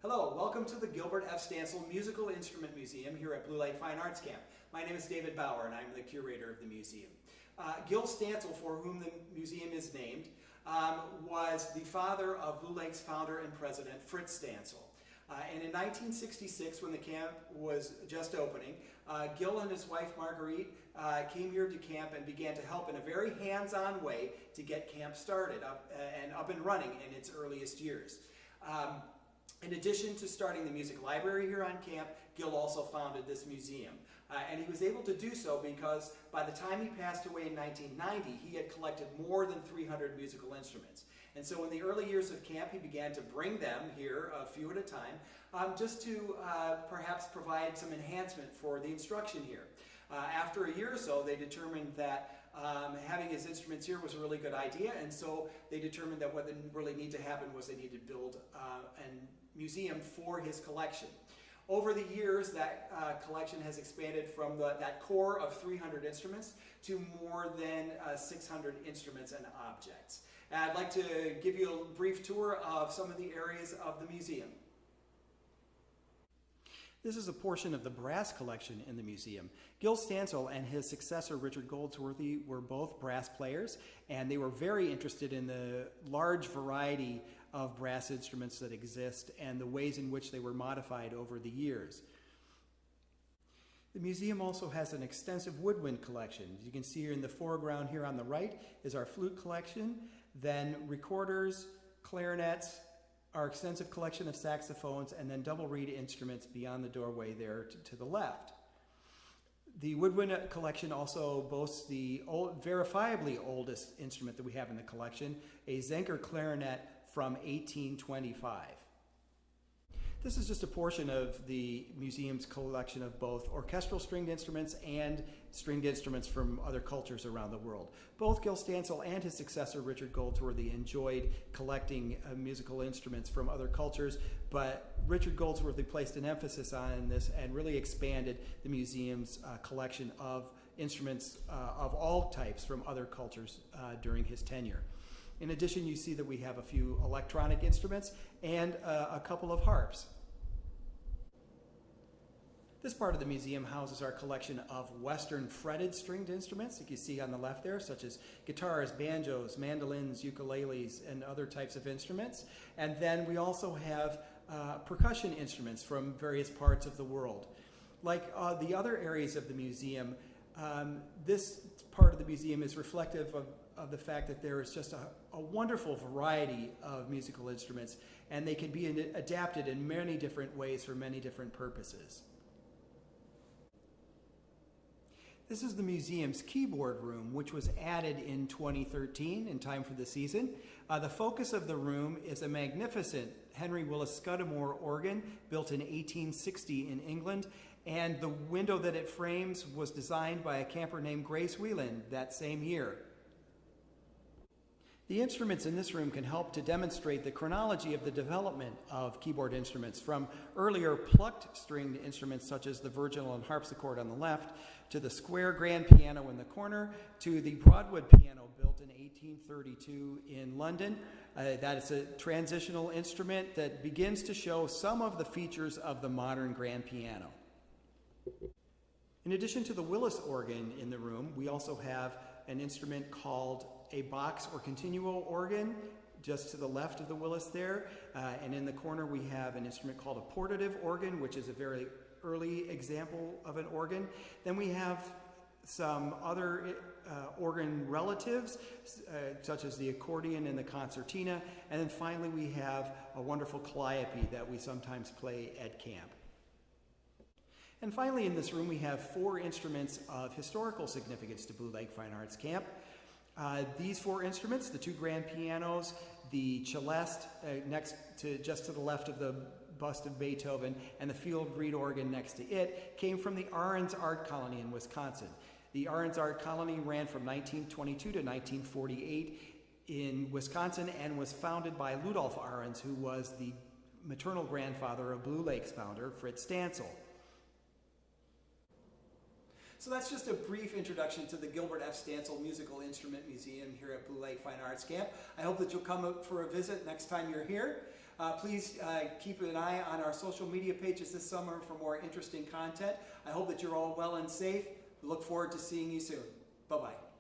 Hello, welcome to the Gilbert F. Stansel Musical Instrument Museum here at Blue Lake Fine Arts Camp. My name is David Bower and I'm the curator of the museum. Gil Stansel, for whom the museum is named, was the father of Blue Lake's founder and president, Fritz Stansel. And in 1966, when the camp was just opening, Gil and his wife Marguerite came here to camp and began to help in a very hands-on way to get camp started up and running in its earliest years. In addition to starting the music library here on camp, Gil also founded this museum. And he was able to do so because by the time he passed away in 1990, he had collected more than 300 musical instruments. And so in the early years of camp, he began to bring them here, a few at a time, just to perhaps provide some enhancement for the instruction here. After a year or so, they determined that having his instruments here was a really good idea, and so they determined that what really needed to happen was they needed to build a museum for his collection. Over the years, that collection has expanded from that core of 300 instruments to more than 600 instruments and objects. And I'd like to give you a brief tour of some of the areas of the museum. This is a portion of the brass collection in the museum. Gil Stansel and his successor, Richard Goldsworthy, were both brass players, and they were very interested in the large variety of brass instruments that exist and the ways in which they were modified over the years. The museum also has an extensive woodwind collection. As you can see here in the foreground here on the right is our flute collection, then recorders, clarinets, our extensive collection of saxophones, and then double reed instruments beyond the doorway there to the left. The woodwind collection also boasts the verifiably oldest instrument that we have in the collection, a Sankar Clarinet from 1825. This is just a portion of the museum's collection of both orchestral stringed instruments and stringed instruments from other cultures around the world. Both Gil Stansel and his successor, Richard Goldsworthy, enjoyed collecting musical instruments from other cultures, but Richard Goldsworthy placed an emphasis on this and really expanded the museum's collection of instruments of all types from other cultures during his tenure. In addition, you see that we have a few electronic instruments and a couple of harps. This part of the museum houses our collection of Western fretted stringed instruments, like you see on the left there, such as guitars, banjos, mandolins, ukuleles, and other types of instruments. And then we also have percussion instruments from various parts of the world. Like the other areas of the museum, this part of the museum is reflective of the fact that there is just a wonderful variety of musical instruments, and they can be adapted in many different ways for many different purposes. This is the museum's keyboard room, which was added in 2013 in time for the season. The focus of the room is a magnificent Henry Willis Scudamore organ built in 1860 in England, and the window that it frames was designed by a camper named Grace Whelan that same year. The instruments in this room can help to demonstrate the chronology of the development of keyboard instruments, from earlier plucked stringed instruments such as the virginal and harpsichord on the left, to the square grand piano in the corner, to the broadwood piano built in 1832 in London. That is a transitional instrument that begins to show some of the features of the modern grand piano. In addition to the Willis organ in the room, we also have an instrument called a box or continuo organ just to the left of the Willis there, and in the corner we have an instrument called a portative organ, which is a very early example of an organ. Then we have some other organ relatives, such as the accordion and the concertina, and then finally we have a wonderful calliope that we sometimes play at camp. And finally in this room we have 4 instruments of historical significance to Blue Lake Fine Arts Camp. These 4 instruments, the 2 grand pianos, the celeste just to the left of the bust of Beethoven, and the field reed organ next to it, came from the Ahrens Art Colony in Wisconsin. The Ahrens Art Colony ran from 1922 to 1948 in Wisconsin and was founded by Ludolf Ahrens, who was the maternal grandfather of Blue Lake's founder, Fritz Stansel. So that's just a brief introduction to the Gilbert F. Stansel Musical Instrument Museum here at Blue Lake Fine Arts Camp. I hope that you'll come up for a visit next time you're here. Please keep an eye on our social media pages this summer for more interesting content. I hope that you're all well and safe. We look forward to seeing you soon. Bye-bye.